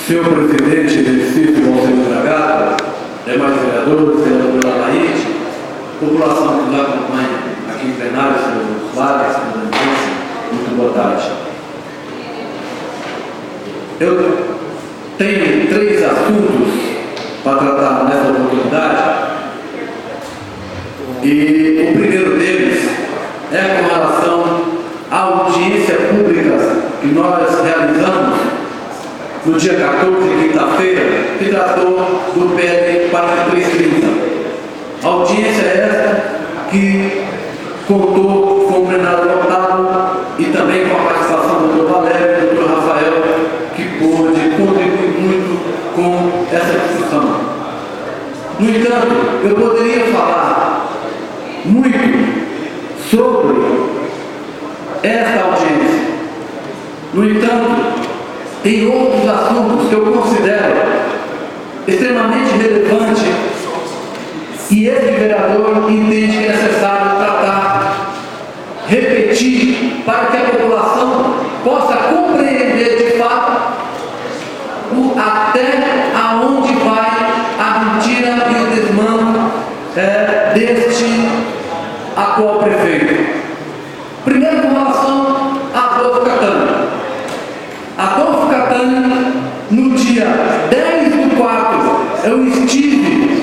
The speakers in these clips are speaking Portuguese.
senhor presidente do município, Alceu Dragado, demais vereadores, vereadora Laíde, população que nos acompanha aqui em plenário, senhor Flávio, muito boa tarde. Eu tenho 3 assuntos para tratar nessa oportunidade, e o primeiro deles é com relação à audiência pública que nós realizamos no dia 14, quinta-feira, que tratou do PL 4330. A audiência é esta que contou com o plenário lotado e também com a participação do Dr. Valério e do Dr. Rafael, que pôde contribuir muito com essa discussão. No entanto, eu poderia falar muito sobre esta audiência. No entanto, tem outros assuntos que eu considero extremamente relevantes e esse vereador entende que é necessário tratar, repetir, para que a população possa compreender de fato até aonde vai a mentira e o desmando deste atual prefeito. Primeiro, com relação a Adolfo Catani. Adolfo Catani, no dia 10/4, eu estive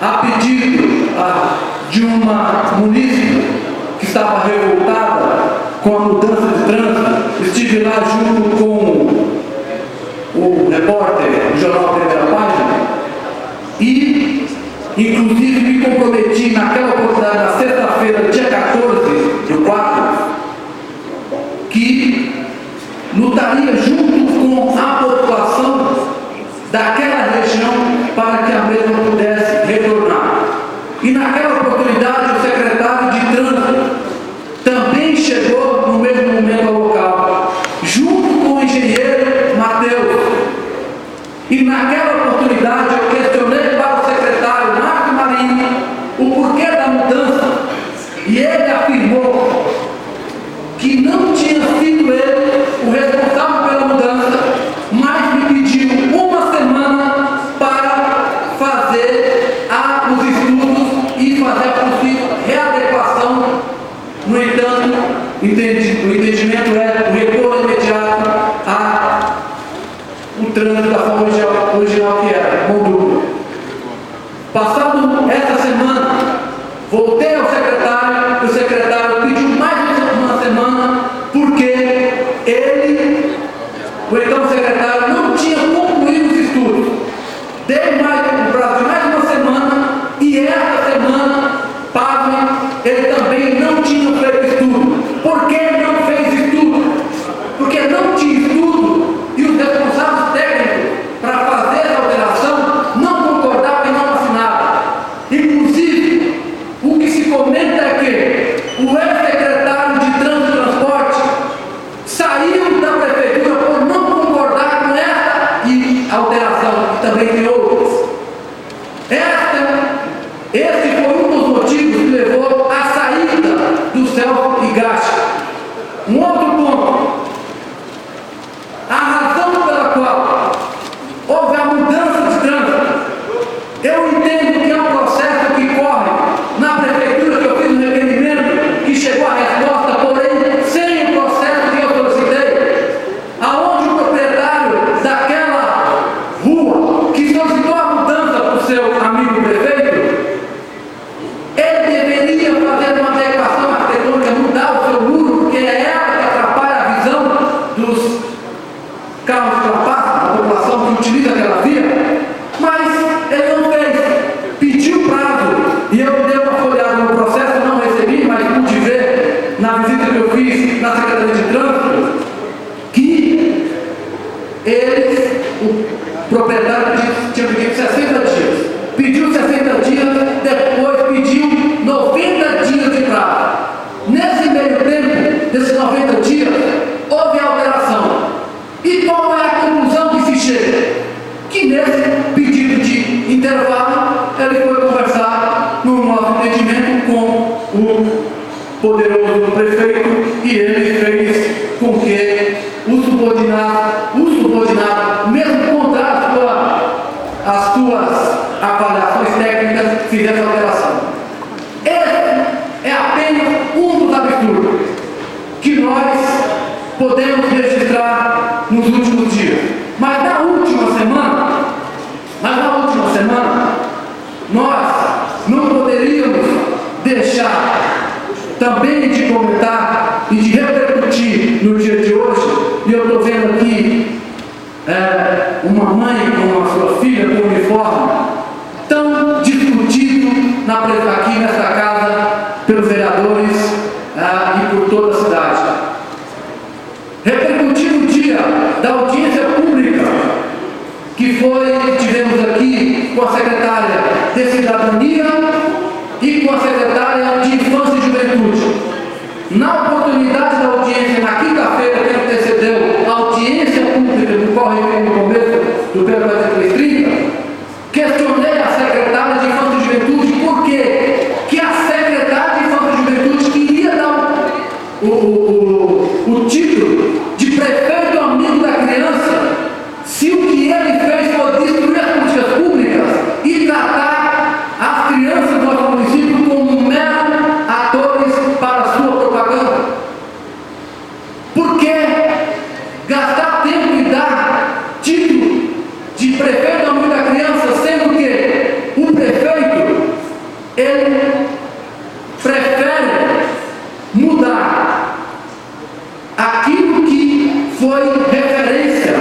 a pedido de uma munícipe que estava revoltada com a mudança de trânsito. Estive lá junto com o repórter do jornal Primeira Página e, inclusive, me comprometi naquela oportunidade, na sexta-feira, dia 14/4, que lutaria junto com a população daquela região para que a mesma pudesse retornar. E naquela oportunidade o secretário de trânsito também chegou no mesmo momento ao local, junto com o engenheiro Matheus. E naquela oportunidade eu questionei para o secretário Marco Marinho o porquê da mudança, e ele afirmou que não tinha sido ele o responsável pela mudança, mas me pediu uma semana para fazer os estudos e fazer a possível readequação. No entanto, o entendimento é o retorno imediato ao trânsito da forma original que era, com dúvida. Passado essa semana, voltei ao secretário, e o secretário pediu mais uma semana, porque ele, o então secretário, não tinha concluído os estudos. Dei um prazo de mais uma semana, e essa semana, pasmem, ele também não tinha feito estudo. Por que não fez estudo? Porque não tinha estudo, e os responsáveis técnicos para fazer a alteração não concordavam e não assinaram. Inclusive, o que se comenta é que o ex-secretário de Trânsito e Transporte saiu da prefeitura por não concordar com essa alteração, e também tem outras. Esse foi um dos motivos que levou à saída do Celso Higashi. Um outro ponto, a razão pela qual houve a mudança de trânsito, eu entendo que é um processo que corre na prefeitura, que eu fiz um requerimento, que chegou a resposta, porém sem o processo que eu solicitei, aonde o proprietário daquela rua que solicitou a mudança para o seu amigo prefeito, ele deveria fazer uma adequação arquitetônica, mudar o seu muro, porque é ela que atrapalha a visão dos carros que passam, a população que utiliza aquela via, mas ele não fez. Pediu prazo, e eu dei uma folhada no processo, não recebi, mas pude ver na visita que eu fiz na Secretaria de Trânsito, que o proprietário tinha pedido 60 dias. Pediu 60 dias, depois pediu 90 dias de prazo. Nesse meio tempo, desses 90 dias, houve alteração. E qual é a conclusão que se chega? Que nesse pedido de intervalo, ele foi conversar no nosso entendimento com o poderoso prefeito, e ele fez com que o subordinado, absurdo que nós podemos registrar nos últimos dias. Mas na última semana, nós não poderíamos deixar também de comentar e de repercutir no dia de hoje. E eu estou vendo aqui uma mãe com a sua filha com uniforme tão discutido aqui nesta casa pelos vereadores e por toda a cidade. Repercutir no dia da audiência pública que tivemos aqui com a secretária de Cidadania e com a secretária de Infância e Juventude. Na oportunidade da audiência, na quinta-feira que antecedeu a audiência pública do qual referi no começo do PL 4330, questionei a secretária de Infância e Juventude por que a secretária de Infância e Juventude queria dar o título de prefeito amigo da criança, se o que ele fez foi destruir as políticas públicas e tratar as crianças do nosso município como meros atores para a sua propaganda. Por que gastar tempo e dar título de prefeito amigo da criança, sendo que o prefeito, ele prefere mudar aquilo que foi referência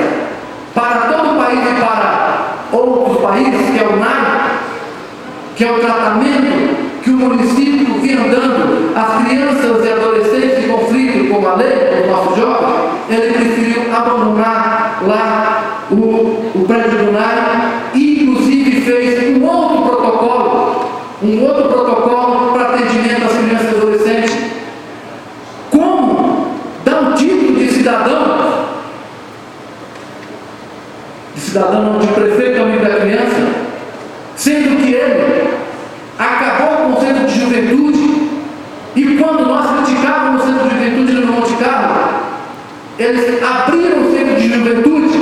para todo o país e para outros países, que é o NAR, que é o tratamento que o município vinha dando às crianças e adolescentes em conflito com a lei, com os nossos jovens. Ele preferiu abandonar lá o prédio do NAR e inclusive fez um outro protocolo para atendimento às crianças e adolescentes. Como dar um título de cidadão de prefeito amigo da criança, sendo que ele acabou com o centro de juventude, e quando nós criticávamos o centro de juventude no Monte Carlo, eles abriram o centro de juventude,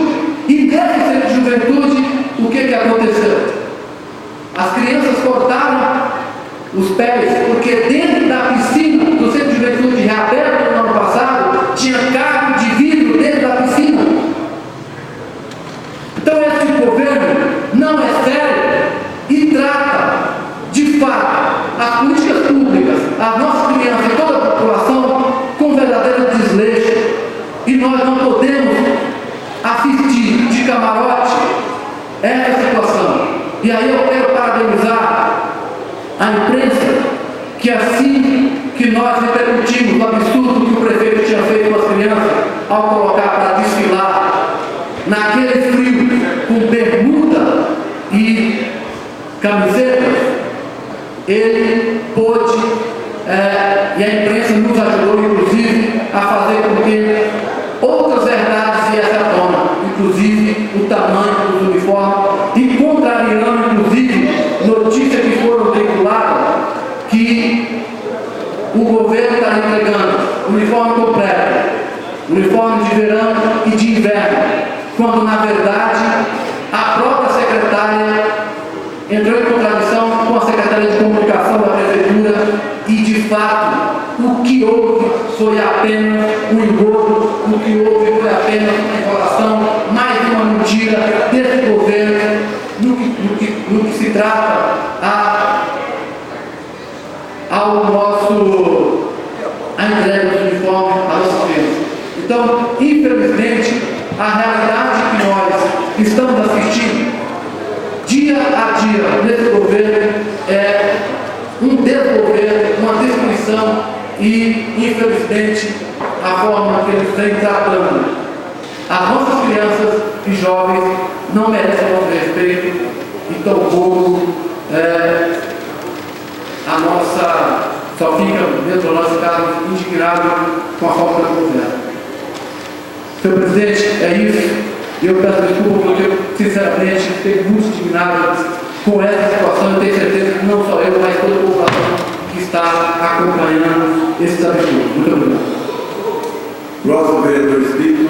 e nesse centro de juventude, o que aconteceu? As crianças cortaram os pés, porque dentro da piscina do centro de juventude reaberto no ano passado, tinha carro de vidro dentro da piscina. Então esse governo não é sério e trata, de fato, as políticas públicas, as nossas crianças e toda a população com verdadeiro desleixo. E nós não podemos assistir de camarote essa situação. E aí eu quero parabenizar a imprensa, que assim que nós repercutimos o absurdo que o prefeito tinha feito com as crianças ao colocar para desfilar naquele frio com bermuda e camiseta, ele pôde, e a imprensa nos ajudou inclusive a fazer com que outras verdades viessem à tona, inclusive o tamanho dos uniformes, e contrariando inclusive notícias que foram veiculadas que o governo está entregando uniforme completo, uniforme de verão e de inverno, quando na verdade a própria secretária entrou em contradição com a Secretaria de Comunicação da Prefeitura e de fato o que houve foi apenas um engodo, o que houve foi apenas uma enrolação, mais uma mentira desse governo no que se trata a entrega dos uniformes às nossas crianças. Então, infelizmente, a realidade que nós estamos assistindo dia a dia nesse governo é um desgoverno, uma destruição e, infelizmente, a forma que eles vêm tratando as nossas crianças e jovens não merecem nosso respeito, e tampouco a nossa só fica dentro do nosso caso indignado com a falta do governo. Senhor presidente, é isso. Eu peço desculpa porque eu, sinceramente, fiquei muito indignado com essa situação. Eu tenho certeza que não só eu, mas toda a população que está acompanhando esses absurdos. Muito obrigado. Próximo vereador inscrito.